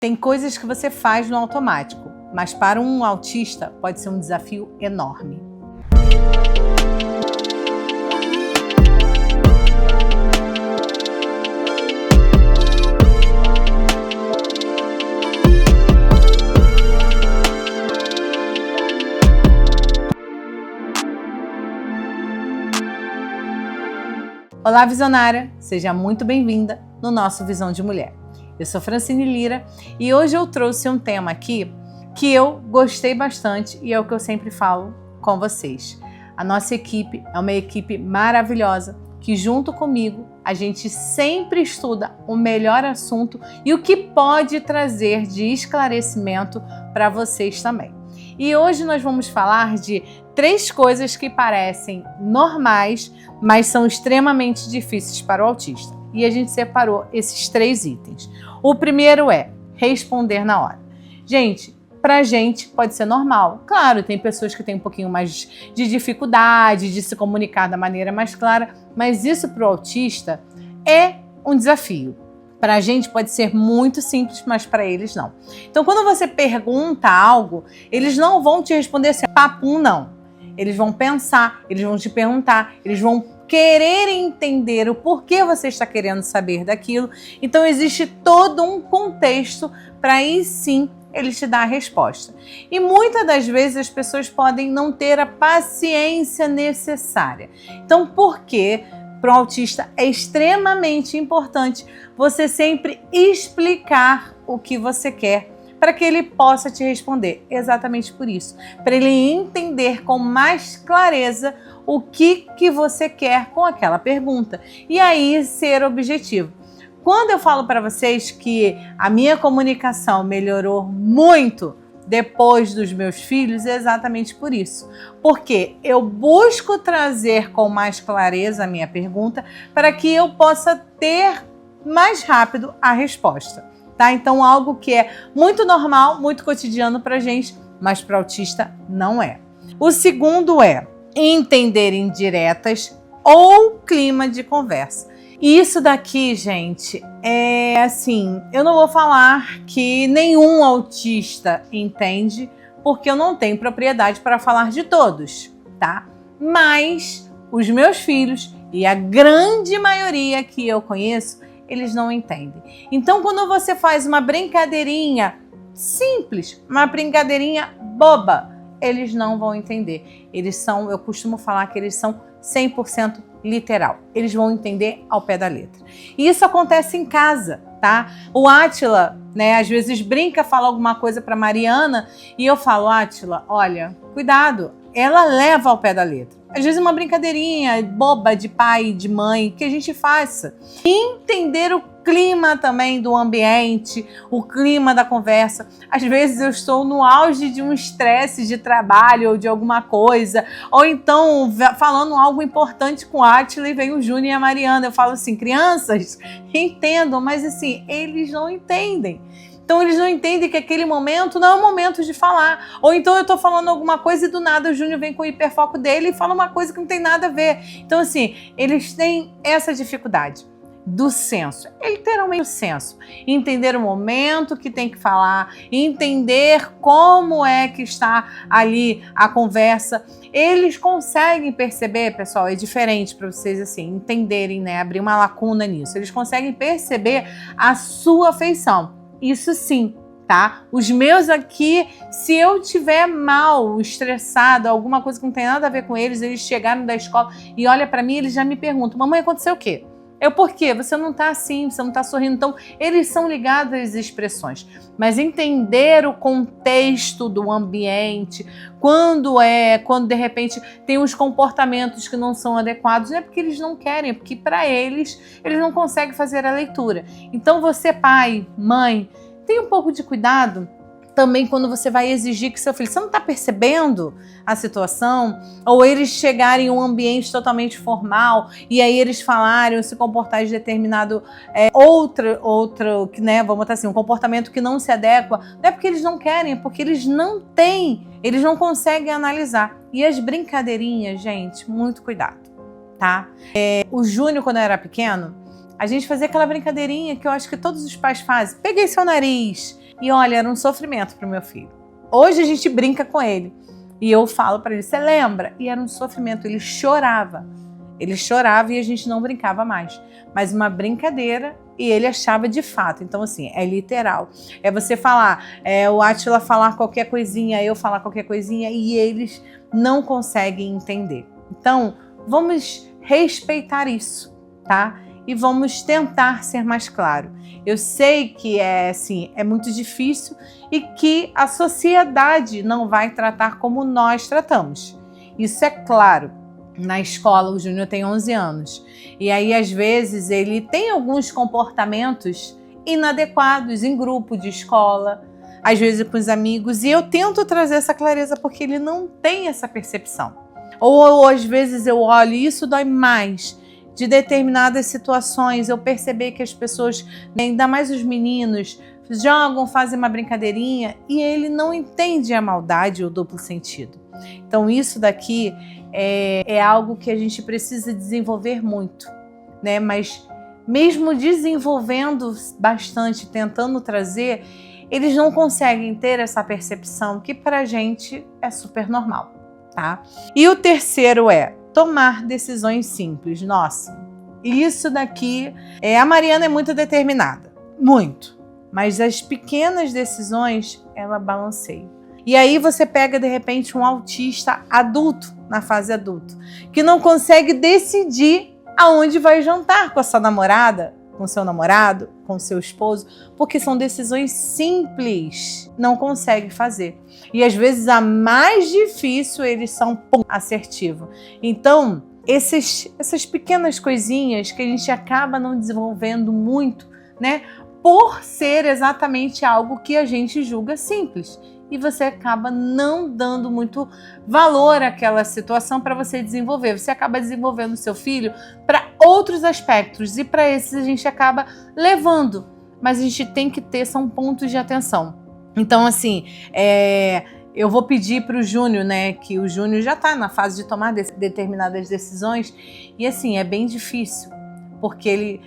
Tem coisas que você faz no automático, mas para um autista pode ser um desafio enorme. Olá, visionária! Seja muito bem-vinda no nosso Visão de Mulher. Eu sou Francine Lira e hoje eu trouxe um tema aqui que eu gostei bastante e é o que eu sempre falo com vocês. A nossa equipe é uma equipe maravilhosa que junto comigo a gente sempre estuda o melhor assunto e o que pode trazer de esclarecimento para vocês também. E hoje nós vamos falar de 3 coisas que parecem normais, mas são extremamente difíceis para o autista. E a gente separou esses 3 itens. O primeiro é responder na hora. Gente, pra gente pode ser normal. Claro, tem pessoas que têm um pouquinho mais de dificuldade de se comunicar da maneira mais clara, mas isso para o autista é um desafio. Para a gente pode ser muito simples, mas para eles não. Então, quando você pergunta algo, eles não vão te responder assim, papum, não. Eles vão pensar, eles vão te perguntar, eles vão querer entender o porquê você está querendo saber daquilo. Então, existe todo um contexto para aí sim ele te dar a resposta. E muitas das vezes as pessoas podem não ter a paciência necessária. Então, por quê? Para o autista é extremamente importante você sempre explicar o que você quer para que ele possa te responder. Exatamente por isso, para ele entender com mais clareza o que você quer com aquela pergunta e aí ser objetivo. Quando eu falo para vocês que a minha comunicação melhorou muito depois dos meus filhos, é exatamente por isso. Porque eu busco trazer com mais clareza a minha pergunta para que eu possa ter mais rápido a resposta, tá? Então, algo que é muito normal, muito cotidiano para a gente, mas para o autista não é. O segundo é entender indiretas ou clima de conversa. E isso daqui, gente, é assim, eu não vou falar que nenhum autista entende, porque eu não tenho propriedade para falar de todos, tá? Mas os meus filhos e a grande maioria que eu conheço, eles não entendem. Então, quando você faz uma brincadeirinha simples, uma brincadeirinha boba, eles não vão entender. Eles são, eu costumo falar que eles são 100% literal. Eles vão entender ao pé da letra. E isso acontece em casa, tá? O Átila, né, às vezes brinca, fala alguma coisa para Mariana e eu falo, Átila, olha, cuidado, ela leva ao pé da letra. Às vezes uma brincadeirinha boba de pai e de mãe que a gente faça. Entender o clima também do ambiente, o clima da conversa. Às vezes eu estou no auge de um estresse de trabalho ou de alguma coisa, ou então falando algo importante com o Átila e vem o Júnior e a Mariana. Eu falo assim, crianças, entendam, mas assim, eles não entendem. Então eles não entendem que aquele momento não é o momento de falar. Ou então eu estou falando alguma coisa e do nada o Júnior vem com o hiperfoco dele e fala uma coisa que não tem nada a ver. Então assim, eles têm essa dificuldade do senso. É literalmente o senso. Entender o momento que tem que falar, entender como é que está ali a conversa. Eles conseguem perceber, pessoal, é diferente para vocês assim, entenderem, né, abrir uma lacuna nisso. Eles conseguem perceber a sua afeição. Isso sim, tá? Os meus aqui, se eu tiver mal, estressado, alguma coisa que não tem nada a ver com eles, eles chegaram da escola e olham para mim, eles já me perguntam, mamãe, aconteceu o quê? Por quê? Você não tá assim, você não tá sorrindo. Então, eles são ligados às expressões. Mas entender o contexto do ambiente, quando de repente tem uns comportamentos que não são adequados, não é porque eles não querem, é porque para eles não conseguem fazer a leitura. Então, você, pai, mãe, tenha um pouco de cuidado também quando você vai exigir que seu filho, você não está percebendo a situação? Ou eles chegarem em um ambiente totalmente formal e aí eles falarem ou se comportar de determinado outro, né, vamos botar assim, um comportamento que não se adequa, não é porque eles não querem, é porque eles não têm, eles não conseguem analisar. E as brincadeirinhas, gente, muito cuidado, tá? O Júnior, quando eu era pequeno, a gente fazia aquela brincadeirinha que eu acho que todos os pais fazem. Peguei seu nariz, E olha, era um sofrimento para o meu filho. Hoje a gente brinca com ele. E eu falo para ele, você lembra? E era um sofrimento, ele chorava. Ele chorava e a gente não brincava mais. Mas uma brincadeira e ele achava de fato. Então, assim, é literal. É você falar, o Átila falar qualquer coisinha, eu falar qualquer coisinha e eles não conseguem entender. Então, vamos respeitar isso, tá? E vamos tentar ser mais claro. Eu sei que é muito difícil e que a sociedade não vai tratar como nós tratamos. Isso é claro. Na escola, o Júnior tem 11 anos. E aí, às vezes, ele tem alguns comportamentos inadequados em grupo de escola, às vezes com os amigos. E eu tento trazer essa clareza porque ele não tem essa percepção. Ou às vezes eu olho e isso dói mais. De determinadas situações, eu perceber que as pessoas, ainda mais os meninos, jogam, fazem uma brincadeirinha e ele não entende a maldade ou o duplo sentido. Então isso daqui é algo que a gente precisa desenvolver muito, né? Mas mesmo desenvolvendo bastante, tentando trazer, eles não conseguem ter essa percepção que pra gente é super normal, tá? E o terceiro é tomar decisões simples. Nossa, isso daqui, a Mariana é muito determinada, muito. Mas as pequenas decisões, ela balanceia. E aí você pega, de repente, um autista adulto, na fase adulto, que não consegue decidir aonde vai jantar com a sua namorada, com seu namorado, com seu esposo, porque são decisões simples, não consegue fazer. E às vezes a mais difícil, eles são assertivos. Então, essas pequenas coisinhas que a gente acaba não desenvolvendo muito, né? Por ser exatamente algo que a gente julga simples. E você acaba não dando muito valor àquela situação para você desenvolver. Você acaba desenvolvendo o seu filho para outros aspectos e para esses a gente acaba levando. Mas a gente tem que ter, são pontos de atenção. Então, assim, eu vou pedir para o Júnior, né, que o Júnior já está na fase de tomar determinadas decisões e, assim, é bem difícil, porque ele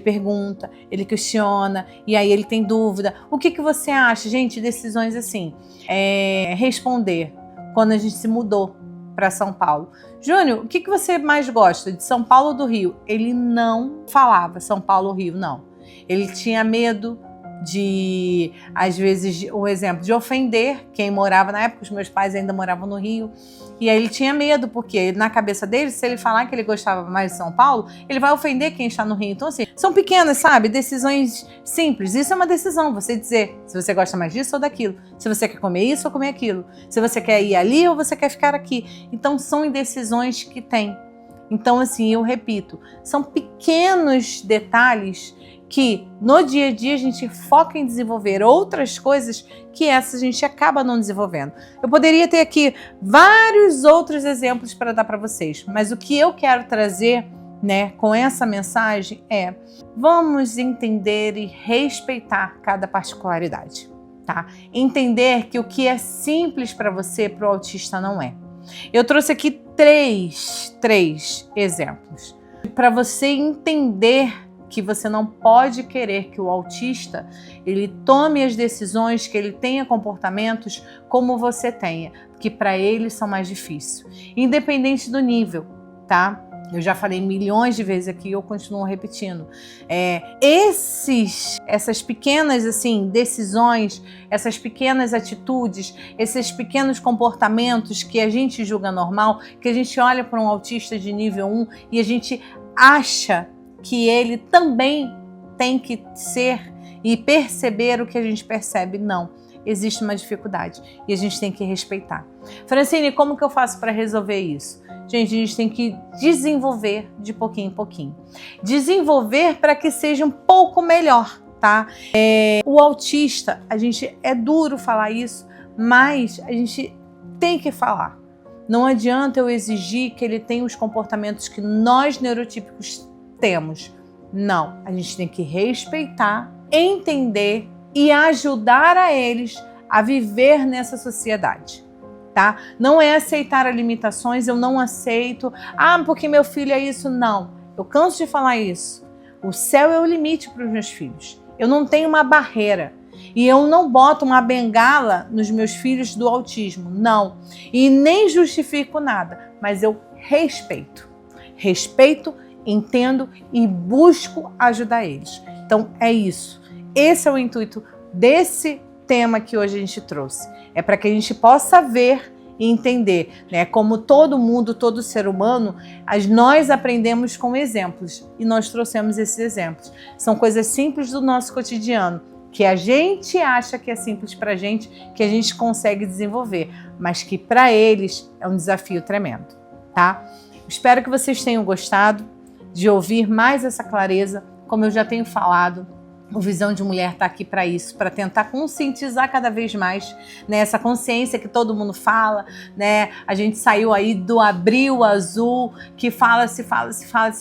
pergunta, ele questiona e aí ele tem dúvida. O que você acha? Gente, decisões assim, responder quando a gente se mudou para São Paulo. Júnior, o que você mais gosta, de São Paulo ou do Rio? Ele não falava São Paulo ou Rio, não. Ele tinha medo de, às vezes, um exemplo, de ofender quem morava na época, os meus pais ainda moravam no Rio, e aí ele tinha medo, porque na cabeça dele, se ele falar que ele gostava mais de São Paulo, ele vai ofender quem está no Rio. Então, assim, são pequenas, sabe? Decisões simples. Isso é uma decisão, você dizer se você gosta mais disso ou daquilo, se você quer comer isso ou comer aquilo, se você quer ir ali ou você quer ficar aqui. Então, são indecisões que tem. Então, assim, eu repito, são pequenos detalhes que no dia a dia a gente foca em desenvolver outras coisas que essas a gente acaba não desenvolvendo. Eu poderia ter aqui vários outros exemplos para dar para vocês, mas o que eu quero trazer, né, com essa mensagem vamos entender e respeitar cada particularidade, tá? Entender que o que é simples para você, para o autista não é. Eu trouxe aqui três exemplos para você entender que você não pode querer que o autista ele tome as decisões, que ele tenha comportamentos como você tenha, que para ele são mais difíceis, independente do nível, tá? Eu já falei milhões de vezes aqui, eu continuo repetindo. Essas pequenas assim, decisões, essas pequenas atitudes, esses pequenos comportamentos que a gente julga normal, que a gente olha para um autista de nível 1 e a gente acha que ele também tem que ser e perceber o que a gente percebe. Não, existe uma dificuldade e a gente tem que respeitar. Francine, como que eu faço para resolver isso? Gente, a gente tem que desenvolver de pouquinho em pouquinho. Desenvolver para que seja um pouco melhor, tá? O autista, é duro falar isso, mas a gente tem que falar. Não adianta eu exigir que ele tenha os comportamentos que nós neurotípicos temos. Não, a gente tem que respeitar, entender e ajudar a eles a viver nessa sociedade, tá? Não é aceitar as limitações, eu não aceito, porque meu filho é isso, não. Eu canso de falar isso. O céu é o limite para os meus filhos. Eu não tenho uma barreira. E eu não boto uma bengala nos meus filhos do autismo, não. E nem justifico nada, mas eu respeito. Respeito, entendo e busco ajudar eles. Então é isso. Esse é o intuito desse tema que hoje a gente trouxe. É para que a gente possa ver e entender, né? Como todo mundo, todo ser humano, nós aprendemos com exemplos e nós trouxemos esses exemplos. São coisas simples do nosso cotidiano, que a gente acha que é simples para a gente, que a gente consegue desenvolver, mas que para eles é um desafio tremendo, tá? Espero que vocês tenham gostado de ouvir mais essa clareza. Como eu já tenho falado, o Visão de Mulher está aqui para isso, para tentar conscientizar cada vez mais, né, essa consciência que todo mundo fala, né? A gente saiu aí do Abril Azul, que fala-se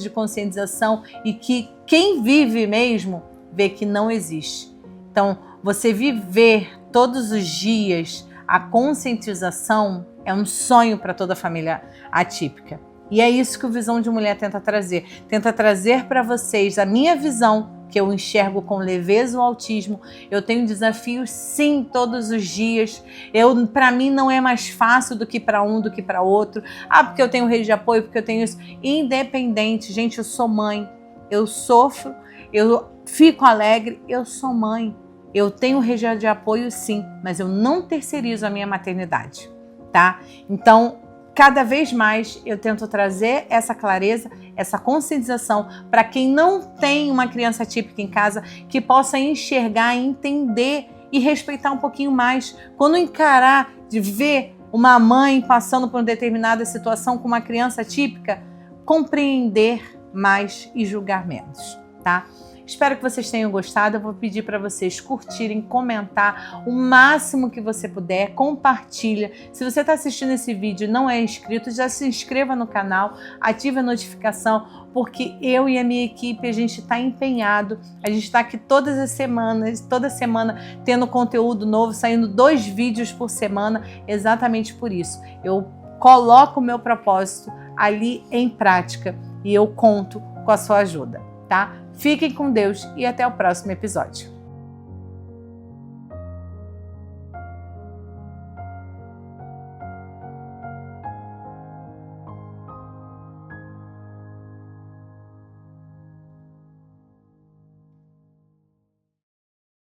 de conscientização e que quem vive mesmo vê que não existe. Então, você viver todos os dias a conscientização é um sonho para toda família atípica. E é isso que o Visão de Mulher tenta trazer. Tenta trazer para vocês a minha visão, que eu enxergo com leveza o autismo. Eu tenho desafios, sim, todos os dias. Para mim não é mais fácil do que para um, do que para outro. Porque eu tenho rede de apoio, porque eu tenho isso. Independente, gente, eu sou mãe. Eu sofro, eu fico alegre, eu sou mãe. Eu tenho rede de apoio, sim, mas eu não terceirizo a minha maternidade, tá? Então, cada vez mais eu tento trazer essa clareza, essa conscientização para quem não tem uma criança típica em casa, que possa enxergar, entender e respeitar um pouquinho mais. Quando encarar de ver uma mãe passando por uma determinada situação com uma criança típica, compreender mais e julgar menos, tá? Espero que vocês tenham gostado. Eu vou pedir para vocês curtirem, comentar o máximo que você puder, compartilha. Se você está assistindo esse vídeo e não é inscrito, já se inscreva no canal, ative a notificação, porque eu e a minha equipe, a gente está empenhado, a gente está aqui todas as semanas, toda semana tendo conteúdo novo, saindo 2 vídeos por semana, exatamente por isso. Eu coloco o meu propósito ali em prática e eu conto com a sua ajuda, tá? Fiquem com Deus e até o próximo episódio.